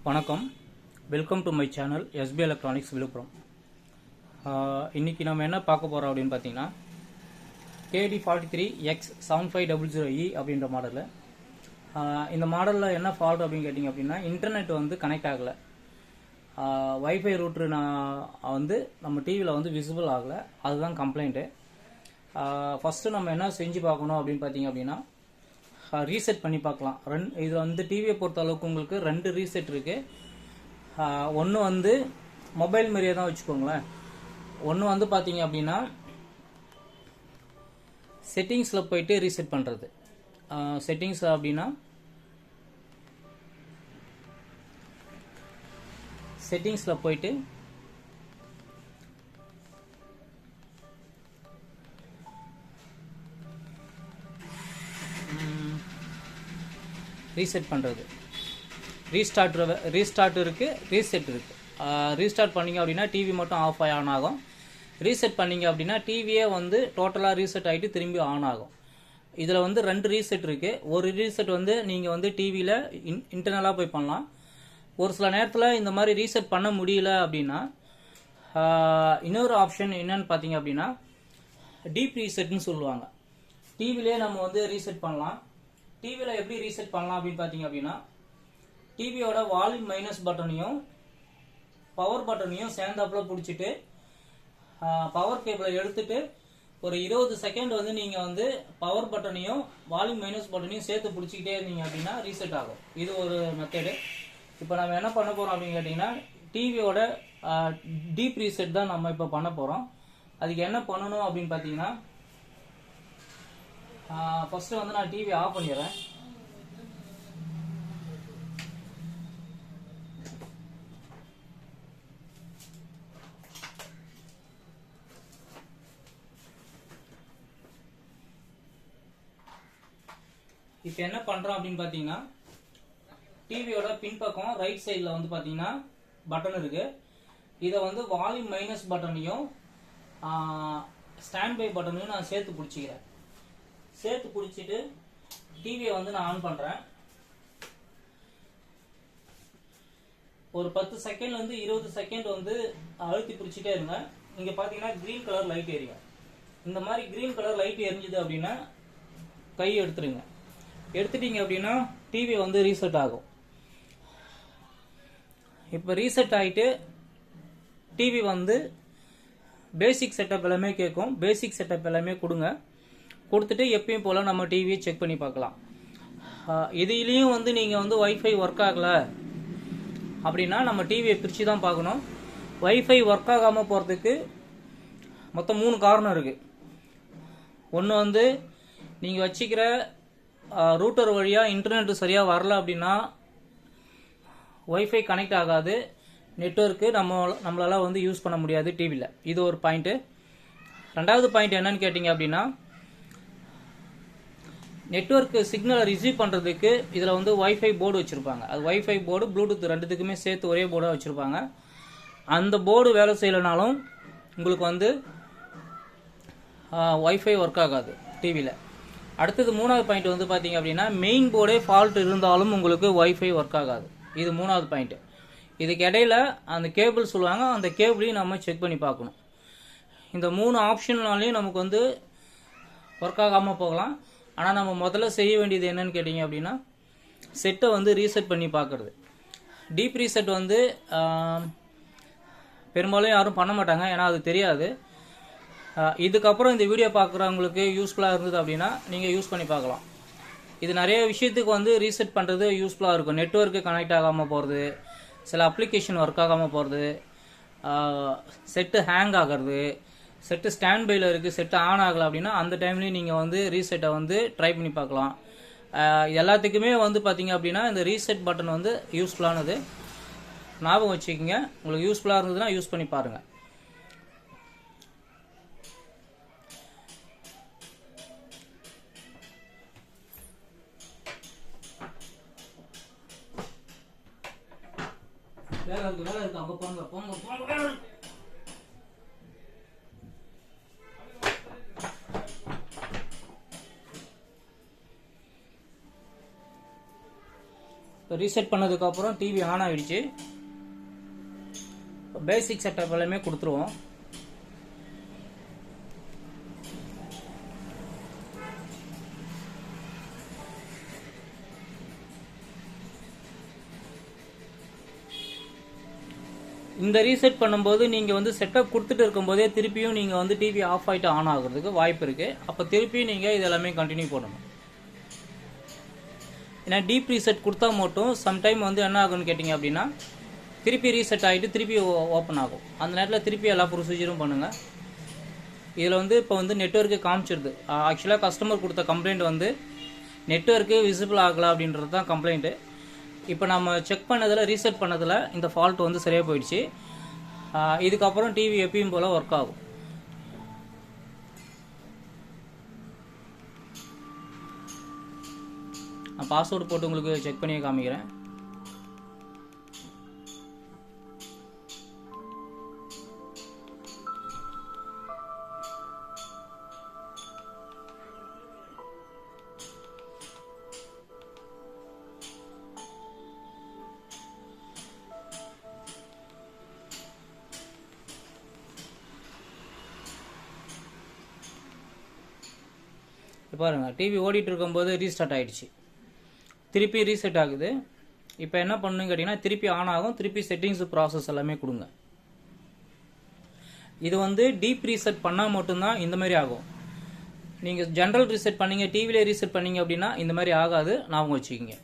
வணக்கம், welcome to my channel SP electronics Villupuram. இன்றைக்கி நம்ம என்ன பார்க்க போகிறோம் அப்படின்னு பார்த்தீங்கன்னா, KD-43X7500E அப்படின்ற மாடலு. இந்த மாடலில் என்ன ஃபால்ட் அப்படின்னு கேட்டிங்க அப்படின்னா, இன்டர்நெட் வந்து கனெக்ட் ஆகலை. வைஃபை ரூட்ரு வந்து நம்ம டிவியில் வந்து விசிபிள் ஆகலை. அதுதான் கம்ப்ளைண்ட்டு. ஃபஸ்ட்டு நம்ம என்ன செஞ்சு பார்க்கணும் அப்படின்னு பார்த்தீங்க அப்படின்னா, ரீசெட் பண்ணி பார்க்கலாம். இதில் வந்து டிவியை பொறுத்த அளவுக்கு உங்களுக்கு 2 ரீசெட் இருக்குது. ஒன்று வந்து மொபைல் மாதிரியே தான் வச்சுக்கோங்களேன். ஒன்று வந்து பார்த்தீங்க அப்படின்னா செட்டிங்ஸில் போயிட்டு ரீசெட் பண்ணுறது. செட்டிங்ஸ் அப்படின்னா செட்டிங்ஸில் போயிட்டு ரீசெட் பண்ணுறது. ரீஸ்டார்ட் இருக்குது, ரீசெட் இருக்குது. ரீஸ்டார்ட் பண்ணிங்க அப்படின்னா டிவி மட்டும் ஆஃப் ஆன் ஆகும். ரீசெட் பண்ணிங்க அப்படின்னா டிவியே வந்து டோட்டலாக ரீசெட் ஆகிட்டு திரும்பி ஆன் ஆகும். இதில் வந்து 2 ரீசெட் இருக்குது. ஒரு ரீசெட் வந்து நீங்கள் வந்து டிவியில் இன்டர்னலாக போய் பண்ணலாம். ஒரு சில நேரத்தில் இந்த மாதிரி ரீசெட் பண்ண முடியல அப்படின்னா இன்னொரு ஆப்ஷன் என்னன்னு பார்த்தீங்க அப்படின்னா டீப் ரீசெட்னு சொல்லுவாங்க. டிவிலே நம்ம வந்து ரீசெட் பண்ணலாம். டிவியில் எப்படி ரீசெட் பண்ணலாம் அப்படின்னு பார்த்தீங்க அப்படின்னா, டிவியோட வால்யூம் மைனஸ் பட்டனையும் பவர் பட்டனையும் சேர்ந்தாப்புல பிடிச்சிட்டு பவர் கேபிளை எடுத்துட்டு ஒரு 20 செகண்ட் வந்து நீங்கள் வந்து பவர் பட்டனையும் வால்யூம் மைனஸ் பட்டனையும் சேர்த்து பிடிச்சிக்கிட்டே இருந்தீங்க அப்படின்னா ரீசெட் ஆகும். இது ஒரு மெத்தடு. இப்போ நம்ம என்ன பண்ண போகிறோம் அப்படின்னு கேட்டிங்கன்னா, டிவியோட டீப் ரீசெட் தான் நம்ம இப்போ பண்ண போகிறோம். அதுக்கு என்ன பண்ணணும் அப்படின்னு பார்த்தீங்கன்னா, ஃபர்ஸ்ட் வந்து நான் டிவி ஆஃப் பண்ணிடுறேன். இப்போ என்ன பண்றோம் அப்படின்னு பார்த்தீங்கன்னா, டிவியோட பின்பக்கம் ரைட் சைடில் வந்து பார்த்தீங்கன்னா பட்டன் இருக்கு. இதை வந்து வால்யூம் மைனஸ் பட்டனையும் ஸ்டாண்ட் பை பட்டனையும் நான் சேர்த்து பிடிச்சிக்கிறேன். சேர்த்து பிடிச்சிட்டு டிவியை வந்து நான் ஆன் பண்றேன். ஒரு 10 செகண்ட்லேருந்து 20 செகண்ட் வந்து அழுத்தி பிடிச்சிட்டே இருங்க. இங்கே பார்த்தீங்கன்னா கிரீன் கலர் லைட் எரியும். இந்த மாதிரி கிரீன் கலர் லைட் எரிஞ்சுது அப்படின்னா கை எடுத்துருங்க. எடுத்துட்டீங்க அப்படின்னா டிவி வந்து ரீசெட் ஆகும். இப்போ ரீசெட் ஆகிட்டு டிவி வந்து பேசிக் செட்டப் எல்லாமே கேட்கும். பேசிக் செட்டப் எல்லாமே கொடுங்க. கொடுத்துட்டு எப்பயும் போல் நம்ம டிவியை செக் பண்ணி பார்க்கலாம். இதுலேயும் வந்து நீங்கள் வந்து வைஃபை ஒர்க் ஆகலை அப்படின்னா நம்ம டிவியை பிரித்து தான் பார்க்கணும். வைஃபை ஒர்க் ஆகாமல் போகிறதுக்கு மொத்தம் 3 காரணம் இருக்குது. ஒன்று வந்து நீங்கள் வச்சுக்கிற ரூட்டர் வழியாக இன்டர்நெட் சரியாக வரல அப்படின்னா வைஃபை கனெக்ட் ஆகாது. நெட்வொர்க்கு நம்மளால் வந்து யூஸ் பண்ண முடியாது டிவியில். இது ஒரு பாயிண்ட்டு. 2வது பாயிண்ட் என்னன்னு கேட்டிங்க அப்படின்னா, நெட்வொர்க் சிக்னலை ரிசீவ் பண்ணுறதுக்கு இதில் வந்து வைஃபை போர்டு வச்சுருப்பாங்க. அது வைஃபை போர்டு ப்ளூடூத் 2த்துக்குமே சேர்த்து ஒரே போர்டாக வச்சுருப்பாங்க. அந்த போர்டு வேலை செய்யலைனாலும் உங்களுக்கு வந்து வைஃபை ஒர்க் ஆகாது டிவியில். அடுத்தது 3வது பாயிண்ட் வந்து பார்த்தீங்க அப்படின்னா, மெயின் போர்டே ஃபால்ட் இருந்தாலும் உங்களுக்கு வைஃபை ஒர்க் ஆகாது. இது 3வது பாயிண்ட்டு. இதுக்கு இடையில அந்த கேபிள் சொல்லுவாங்க, அந்த கேபிளையும் நம்ம செக் பண்ணி பார்க்கணும். இந்த 3 ஆப்ஷன்னாலையும் நமக்கு வந்து ஒர்க் ஆகாமல் போகலாம். ஆனால் நம்ம முதல்ல செய்ய வேண்டியது என்னன்னு கேட்டிங்க அப்படின்னா, செட்டை வந்து ரீசெட் பண்ணி பார்க்குறது. டீப் ரீசெட் வந்து பெரும்பாலும் யாரும் பண்ண மாட்டாங்க, ஏன்னா அது தெரியாது. இதுக்கப்புறம் இந்த வீடியோ பார்க்குறவங்களுக்கு யூஸ்ஃபுல்லாக இருந்தது அப்படின்னா நீங்கள் யூஸ் பண்ணி பார்க்கலாம். இது நிறைய விஷயத்துக்கு வந்து ரீசெட் பண்ணுறது யூஸ்ஃபுல்லாக இருக்கும். நெட்வொர்க்கு கனெக்ட் ஆகாமல் போகிறது, சில அப்ளிகேஷன் ஒர்க் ஆகாமல் போகிறது, செட்டு ஹேங் ஆகிறது, செட்டு ஸ்டாண்ட் பையில் இருக்குது, செட்டு ஆன் ஆகலை அப்படின்னா அந்த டைம்லேயும் நீங்கள் வந்து ரீசெட்டை வந்து ட்ரை பண்ணி பார்க்கலாம். எல்லாத்துக்குமே வந்து பார்த்தீங்க அப்படின்னா இந்த ரீசெட் பட்டன் வந்து யூஸ்ஃபுல்லானது. ஞாபகம் வச்சுக்கோங்க. உங்களுக்கு யூஸ்ஃபுல்லாக இருந்ததுன்னா யூஸ் பண்ணி பாருங்கள். வேலை இருக்கு அங்கே போங்க போங்க போங்க. ரீசெட் பண்ணதுக்கப்புறம் டிவி ஆன் ஆகிடுச்சு. பேசிக் செட்டப் எல்லாமே கொடுத்துருவோம். இந்த ரீசெட் பண்ணும்போது நீங்கள் வந்து செட்டப் கொடுத்துட்டு இருக்கும்போதே திருப்பியும் நீங்கள் வந்து டிவி ஆஃப் ஆகிட்டு ஆன் ஆகுறதுக்கு வாய்ப்பு இருக்குது. அப்போ திருப்பியும் நீங்கள் இது எல்லாமே கண்டினியூ பண்ணணும். ஏன்னா டீப் ரீசெட் கொடுத்தா மட்டும் சம்டைம் வந்து என்ன ஆகும்னு கேட்டிங்க அப்படின்னா திருப்பி ரீசெட் ஆகிட்டு திருப்பி ஓப்பன் ஆகும். அந்த நேரத்தில் திருப்பி எல்லா ப்ரொசீஜரும் பண்ணுங்கள். இதில் வந்து இப்போ வந்து நெட்வொர்க்கு காமிச்சிருது. ஆக்சுவலாக கஸ்டமர் கொடுத்த கம்ப்ளைண்ட் வந்து நெட்வொர்க்கு விசிபிள் ஆகலை அப்படின்றது தான் கம்ப்ளைண்ட்டு. இப்போ நம்ம செக் பண்ணதில் ரீசெட் பண்ணதில் இந்த ஃபால்ட் வந்து சரியாக போயிடுச்சு. இதுக்கப்புறம் டிவி எப்பயும் போல் ஒர்க் ஆகும். நான் பாஸ்வேர்டு போட்டு உங்களுக்கு செக் பண்ணி காமிக்கிறேன். பாருங்கள், டிவி ஓடிட்டு இருக்கும்போது ரீஸ்டார்ட் ஆகிடுச்சு. திருப்பி ரீசெட் ஆகுது. இப்போ என்ன பண்ணுன்னு கேட்டிங்கன்னா திருப்பி ஆன் ஆகும். திருப்பி செட்டிங்ஸ் ப்ராசஸ் எல்லாமே கொடுங்க. இது வந்து டீப் ரீசெட் பண்ணால் மட்டும்தான் இந்த மாதிரி ஆகும். நீங்கள் ஜென்ரல் ரீசெட் பண்ணீங்க, டிவிலே ரீசெட் பண்ணீங்க அப்படின்னா இந்த மாதிரி ஆகாது. ஞாபகம் வச்சுக்கிங்க.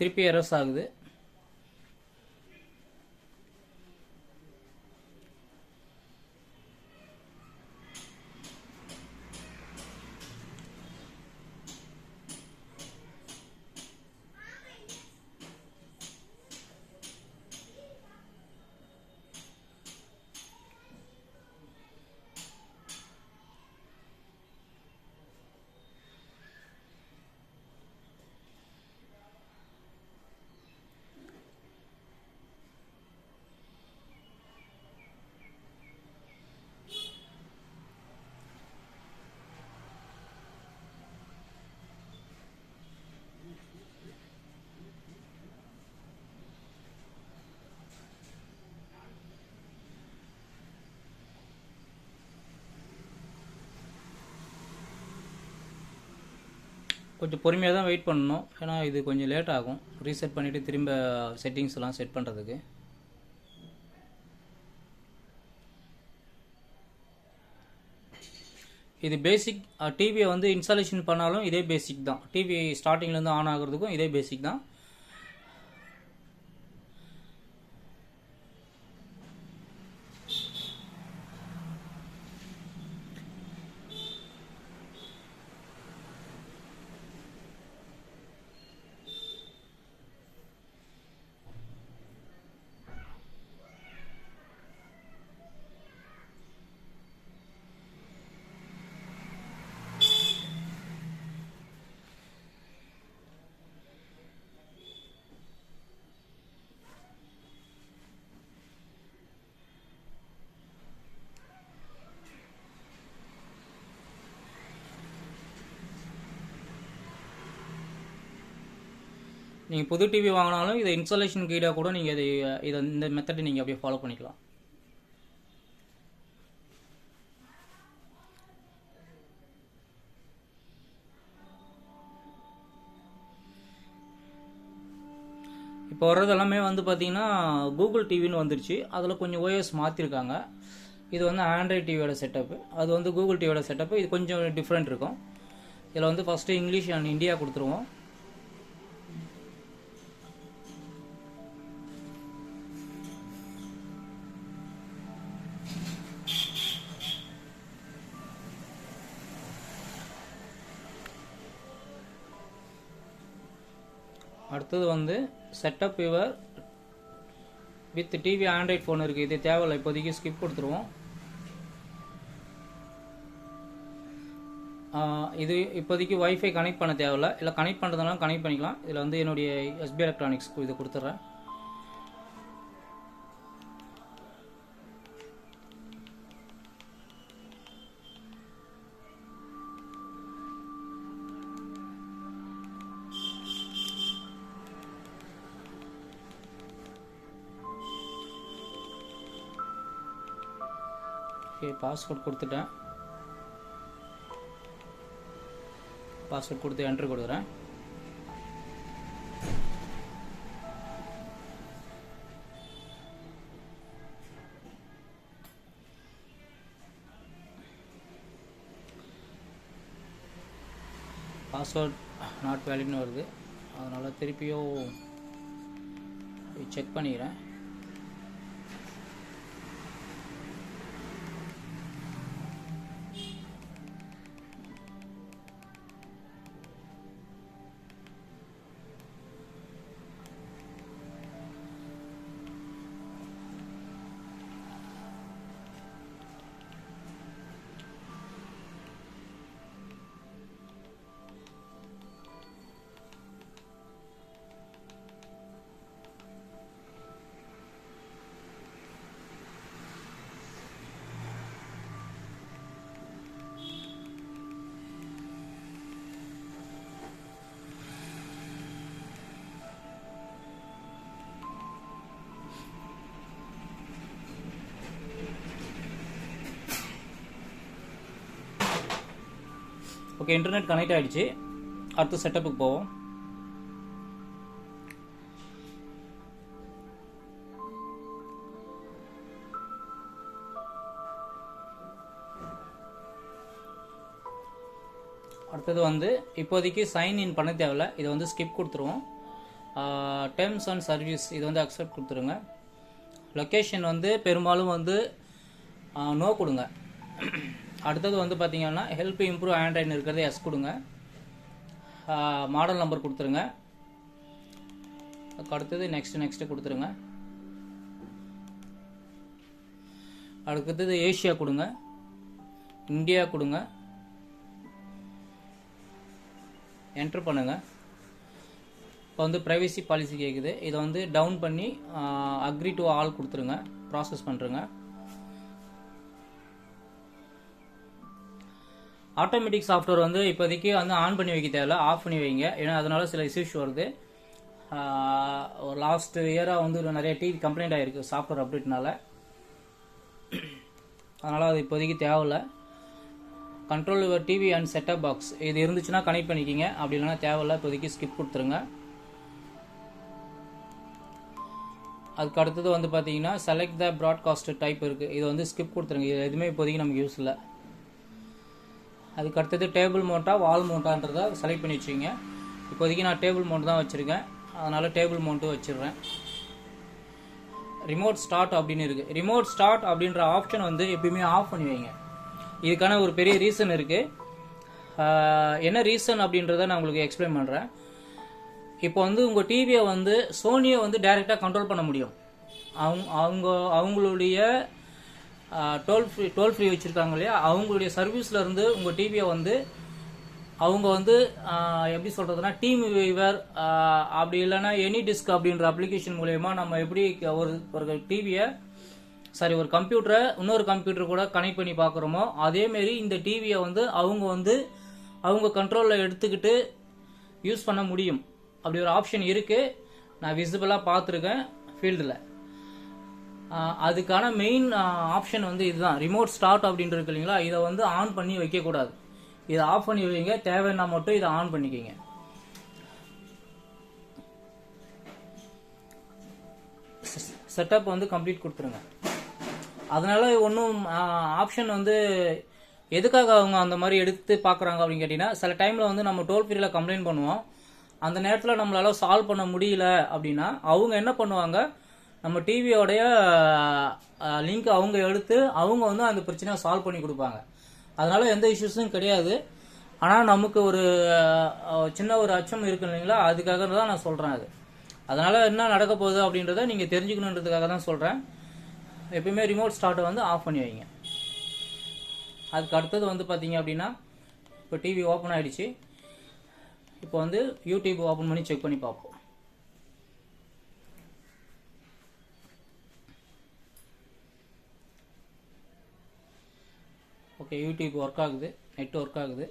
திருப்பி எரர்ஸ் ஆகுது. கொஞ்சம் பொறுமையாக தான் வெயிட் பண்ணணும். ஏன்னா இது கொஞ்சம் லேட் ஆகும் ரீசெட் பண்ணிவிட்டு திரும்ப செட்டிங்ஸ் எல்லாம் செட் பண்ணுறதுக்கு. இது பேசிக். டிவியை வந்து இன்ஸ்டாலேஷன் பண்ணாலும் இதே பேசிக் தான். டிவி ஸ்டார்டிங்லேருந்து ஆன் ஆகுறதுக்கும் இதே பேசிக் தான். நீங்கள் புது டிவி வாங்கினாலும் இதை இன்ஸ்டாலேஷன் கைடாக கூட நீங்கள் இதை இந்த மெத்தடை நீங்கள் அப்படியே ஃபாலோ பண்ணிக்கலாம். இப்போ வர்றது எல்லாமே வந்து பார்த்தீங்கன்னா கூகுள் டிவின்னு வந்துருச்சு. அதில் கொஞ்சம் ஓஎஸ் மாற்றிருக்காங்க. இது வந்து ஆண்ட்ராய்டு டிவியோட செட்டப்பு, அது வந்து கூகுள் டிவியோட செட்டப்பு. இது கொஞ்சம் டிஃப்ரெண்ட் இருக்கும். இதில் வந்து ஃபஸ்ட்டு இங்கிலீஷ் அண்ட் இந்தியா கொடுத்துருவோம். அடுத்தது வந்து setup your with TV Android phone இருக்குது. இது தேவையில்லை, இப்போதைக்கு ஸ்கிப் கொடுத்துருவோம். இது இப்போதைக்கு வைஃபை கனெக்ட் பண்ண தேவையில்லை. இல்லை கனெக்ட் பண்ணுறதுனால கனெக்ட் பண்ணிக்கலாம். இதில் வந்து என்னுடைய எஸ்பி எலக்ட்ரானிக்ஸ் இதை கொடுத்துட்றேன். ஓகே, பாஸ்வேர்ட் கொடுத்துட்டேன். பாஸ்வேர்ட் கொடுத்து என்ட்ரு கொடுக்குறேன். பாஸ்வேர்ட் நாட் வேலிட்னு வருது. அதனால் திருப்பியும் செக் பண்ணிக்கிறேன். ஓகே, இன்டர்நெட் கனெக்ட் ஆகிடுச்சு. அடுத்து செட்டப்புக்கு போவோம். அடுத்தது வந்து இப்போதைக்கு சைன் இன் பண்ண தேவையில்ல. இதை வந்து ஸ்கிப் கொடுத்துருவோம். டெர்ம்ஸ் அண்ட் சர்வீஸ் இது வந்து அக்செப்ட் கொடுத்துருங்க. லொக்கேஷன் வந்து பெரும்பாலும் வந்து நோ கொடுங்க. அடுத்தது வந்து பார்த்தீங்கன்னா ஹெல்ப் இம்ப்ரூவ் ஆண்ட்ராய்டுன்னு இருக்கிறது எஸ் கொடுங்க. மாடல் நம்பர் கொடுத்துருங்க. அடுத்தது நெக்ஸ்ட்டு கொடுத்துருங்க. அடுத்தது ஏஷியா கொடுங்க, இந்தியா கொடுங்க, என்ட்ரு பண்ணுங்க. இப்போ வந்து ப்ரைவசி பாலிசி கேட்குது. இதை வந்து டவுன் பண்ணி அக்ரி டு ஆல் கொடுத்துருங்க. ப்ராசஸ் பண்ணுறங்க. ஆட்டோமேட்டிக் சாஃப்ட்வேர் வந்து இப்போதைக்கு வந்து ஆன் பண்ணி வைக்க தேவையில்ல, ஆஃப் பண்ணி வைங்க. ஏன்னா அதனால சில இஷ்யூஸ் வருது. லாஸ்ட் இயராக வந்து நிறைய டிவி கம்ப்ளைண்ட் ஆகிருக்கு சாஃப்ட்வேர் அப்டேட்னால. அதனால் அது இப்போதைக்கு தேவையில்லை. Control your TV and setup box இது இருந்துச்சுன்னா கனெக்ட் பண்ணிக்கிங்க. அப்படி இல்லைன்னா தேவையில்லை, இப்போதைக்கு ஸ்கிப் கொடுத்துருங்க. அதுக்கு அடுத்தது வந்து பார்த்தீங்கன்னா செலக்ட் த ப்ராட்காஸ்ட் டைப் இருக்குது. இது வந்து ஸ்கிப் கொடுத்துருங்க. இது எதுவுமே இப்போதைக்கு நமக்கு யூஸ் இல்லை. அதுக்கு அடுத்தது டேபிள் மவுண்டா வால் மவுண்டான்றதை செலக்ட் பண்ணி வச்சுங்க. இப்போதைக்கு நான் டேபிள் மவுண்ட் தான் வச்சுருக்கேன். அதனால் டேபிள் மவுண்ட்டு வச்சிடுறேன். ரிமோட் ஸ்டார்ட் அப்படின்னு இருக்குது. ரிமோட் ஸ்டார்ட் அப்படின்ற ஆப்ஷன் வந்து எப்பயுமே ஆஃப் பண்ணி வைங்க. இதுக்கான ஒரு பெரிய ரீசன் இருக்குது. என்ன ரீசன் அப்படின்றத நான் உங்களுக்கு எக்ஸ்பிளைன் பண்ணுறேன். இப்போ வந்து உங்கள் டிவியை வந்து சோனியை வந்து டைரெக்டாக கண்ட்ரோல் பண்ண முடியும். அவங்களுடைய டோல் ஃப்ரீ வச்சுருக்காங்க இல்லையா, அவங்களுடைய சர்வீஸில் இருந்து உங்கள் டிவியை வந்து அவங்க வந்து எப்படி சொல்கிறதுனா டீம் வீவர் அப்படி இல்லைன்னா எனி டிஸ்க் அப்படின்ற அப்ளிகேஷன் மூலயமா நம்ம எப்படி ஒரு டிவியை ஒரு கம்ப்யூட்டரை இன்னொரு கம்ப்யூட்டர் கூட கனெக்ட் பண்ணி பார்க்குறோமோ அதேமாரி இந்த டிவியை வந்து அவங்க கண்ட்ரோலில் எடுத்துக்கிட்டு யூஸ் பண்ண முடியும். அப்படி ஒரு ஆப்ஷன் இருக்குது. நான் விசிபிளாக பார்த்துருக்கேன் ஃபீல்டில். அதுக்கான மெயின் ஆப்ஷன் வந்து இதுதான். ரிமோட் ஸ்டார்ட் அப்படின்ட்டு இருக்கு இல்லைங்களா, இதை வந்து ஆன் பண்ணி வைக்கக்கூடாது. இதை ஆஃப் பண்ணி வைங்க. தேவைன்னா மட்டும் இதை ஆன் பண்ணிக்கிங்க. செட்டப் வந்து கம்ப்ளீட் கொடுத்துருங்க. அதனால ஒன்றும் ஆப்ஷன் வந்து எதுக்காக அவங்க அந்த மாதிரி எடுத்து பார்க்குறாங்க அப்படின்னு கேட்டிங்கன்னா, சில டைமில் வந்து நம்ம டோல் ஃப்ரீயில் கம்ப்ளைண்ட் பண்ணுவோம். அந்த நேரத்தில் நம்மளால சால்வ் பண்ண முடியல அப்படின்னா அவங்க என்ன பண்ணுவாங்க, நம்ம டிவியோடைய லிங்க் அவங்க எடுத்து அவங்க வந்து அந்த பிரச்சனையை சால்வ் பண்ணி கொடுப்பாங்க. அதனால எந்த இஷ்யூஸும் கிடையாது. ஆனால் நமக்கு ஒரு சின்ன ஒரு அச்சம் இருக்கு இல்லைங்களா, அதுக்காக தான் நான் சொல்கிறேன். அதனால என்ன நடக்க போகுது அப்படின்றத நீங்கள் தெரிஞ்சுக்கணுன்றதுக்காக தான் சொல்கிறேன். எப்பயுமே ரிமோட் ஸ்டார்ட்டை வந்து ஆஃப் பண்ணி வைங்க. அதுக்கு அடுத்தது வந்து பார்த்தீங்க அப்படின்னா இப்போ டிவி ஓப்பன் ஆகிடுச்சு. இப்போ வந்து யூடியூப் ஓப்பன் பண்ணி செக் பண்ணி பார்ப்போம். ஓகே, யூடியூப் ஒர்க் ஆகுது, நெட் ஒர்க் ஆகுது.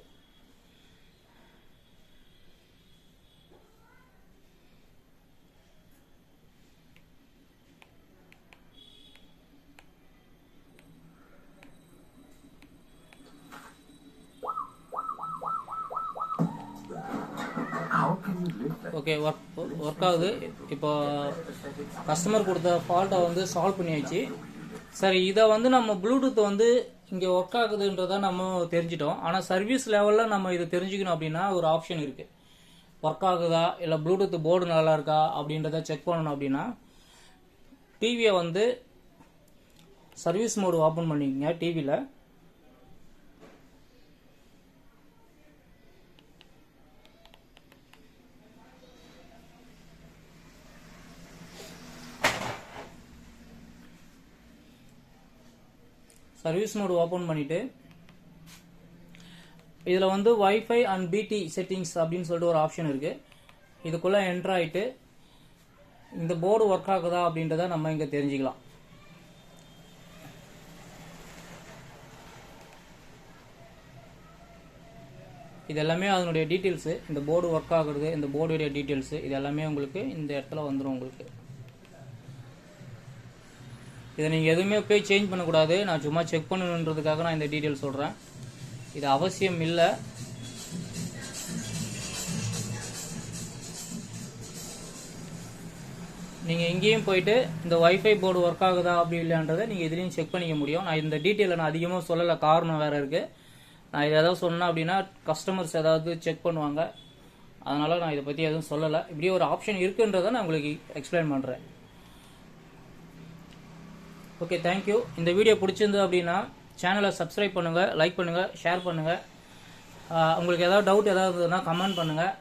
ஓகே, ஒர்க் ஆகுது. இப்போ கஸ்டமர் கொடுத்த ஃபால்ட்டை வந்து சால்வ் பண்ணியாச்சு. சரி, இதை வந்து நம்ம ப்ளூடூத் வந்து இங்கே ஒர்க் ஆகுதுன்றதை நம்ம தெரிஞ்சிட்டோம். ஆனால் சர்வீஸ் லெவலில் நம்ம இதை தெரிஞ்சுக்கணும் அப்படின்னா ஒரு ஆப்ஷன் இருக்குது. ஒர்க் ஆகுதா இல்லை ப்ளூடூத் போர்டு நல்லா இருக்கா அப்படின்றத செக் பண்ணணும். அப்படின்னா டிவியை வந்து சர்வீஸ் மோடு ஓப்பன் பண்ணிக்கங்க. டிவியில் சர்வீஸ் மோடு ஓப்பன் பண்ணிவிட்டு இதில் வந்து வைஃபை அண்ட் பிடி செட்டிங்ஸ் அப்படின்னு சொல்லிட்டு ஒரு ஆப்ஷன் இருக்குது. இதுக்குள்ளே என்ட்ரு ஆகிட்டு இந்த போர்டு ஒர்க் ஆகுதா அப்படின்றத நம்ம இங்கே தெரிஞ்சுக்கலாம். இது எல்லாமே அதனுடைய டீட்டெயில்ஸு. இந்த போர்டு ஒர்க் ஆகுறது, இந்த போர்டுடைய டீட்டெயில்ஸு, இது எல்லாமே உங்களுக்கு இந்த இடத்துல வந்துடும். உங்களுக்கு இதை நீங்கள் எதுவுமே போய் சேஞ்ச் பண்ணக்கூடாது. நான் சும்மா செக் பண்ணணுன்றதுக்காக நான் இந்த டீட்டெயில் சொல்கிறேன். இது அவசியம் இல்லை. நீங்கள் எங்கேயும் போயிட்டு இந்த வைஃபை போர்டு ஒர்க் ஆகுதா அப்படி இல்லைன்றதை நீங்கள் இதுலேயும் செக் பண்ணிக்க முடியும். நான் இந்த டீட்டெயிலை நான் அதிகமாக சொல்லலை, காரணம் வேறு இருக்குது. நான் இதை ஏதாவது சொன்னேன் அப்படின்னா கஸ்டமர்ஸ் ஏதாவது செக் பண்ணுவாங்க. அதனால் நான் இதை பற்றி எதுவும் சொல்லலை. இப்படியே ஒரு ஆப்ஷன் இருக்குன்றதை நான் உங்களுக்கு எக்ஸ்பிளைன் பண்ணுறேன். Okay, thank you. இந்த வீடியோ பிடிச்சிருந்து அப்படின்னா சேனலை சப்ஸ்கிரைப் பண்ணுங்கள், லைக் பண்ணுங்கள், ஷேர் பண்ணுங்கள். உங்களுக்கு ஏதாவது டவுட் ஏதாவது இருந்ததுன்னா கமெண்ட் பண்ணுங்கள்,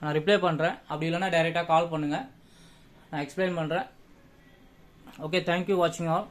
நான் ரிப்ளை பண்ணுறேன். அப்படி இல்லைன்னா டைரெக்டாக கால் பண்ணுங்கள், நான் எக்ஸ்பிளைன் பண்ணுறேன். ஓகே, தேங்க்யூ வாட்சிங் ஆல்.